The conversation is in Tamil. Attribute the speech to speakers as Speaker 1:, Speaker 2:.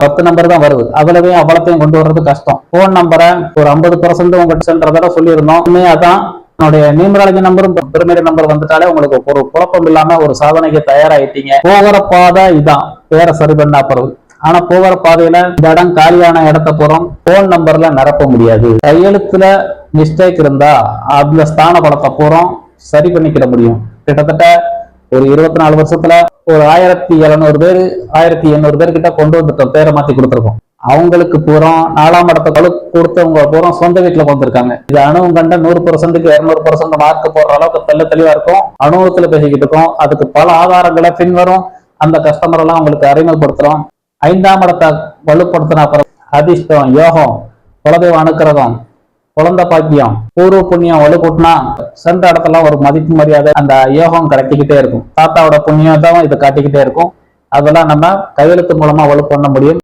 Speaker 1: 10 நம்பர் தான் வருது. அதுலவே அவ்வளத்தையும் கொண்டு வர்றது கஷ்டம். போன் நம்பரை ஒரு 50% உங்கள்கிட்ட சென்றதோட சொல்லியிருந்தோம். அதான் என்னுடைய நியூமராலஜி நம்பரும் பிரமிட் நம்பர் வந்துட்டாலே உங்களுக்கு ஒரு குழப்பம் இல்லாம ஒரு சாதனைக்கு தயாராயிட்டீங்க. போகிற பாதை இதான், பேரை சரி பண்ணா பிறகு. ஆனா போகிற பாதையில இந்த இடம் காலியான இடத்த போறோம், போன் நம்பர்ல நிரப்ப முடியாது. கையெழுத்துல மிஸ்டேக் இருந்தா அந்த ஸ்தான பலத்தை போறோம் சரி பண்ணிக்கிற முடியும். கிட்டத்தட்ட ஒரு 24 வருஷத்துல ஒரு 1700 பேர் 1800 பேர் கிட்ட கொண்டு வந்துட்டோம், பேரை மாத்தி கொடுத்துருக்கோம். அவங்களுக்கு பூரம் 4ஆம் இடத்த கொடுத்தவங்க பூரம் சொந்த வீட்டுல வந்திருக்காங்க. இது அனுபவம் கண்ட 100%க்கு 200% மார்க் போடுற அளவுக்கு தெளிவா இருக்கும். அனுபவத்துல பேசிக்கிட்டு இருக்கோம். அதுக்கு பல ஆதாரங்களை பின்வரும் அந்த கஸ்டமர் எல்லாம் உங்களுக்கு அறிமுகப்படுத்துறோம். 5ஆம் இடத்தை வலுப்படுத்தின அப்புறம் அதிர்ஷ்டம், யோகம், குலதெய்வ அனுக்கிரகம், குழந்தை பாக்கியம், பூர்வ புண்ணியம் வலுக்கூட்டினா சென்ற இடத்துல ஒரு மதிப்பு மரியாதை அந்த யோகம் கிடைக்கிக்கிட்டே இருக்கும். தாத்தாவோட புண்ணியம் தான் இது காட்டிக்கிட்டே இருக்கும். அதெல்லாம் நம்ம கையெழுத்து மூலமா வலு பண்ண முடியும்.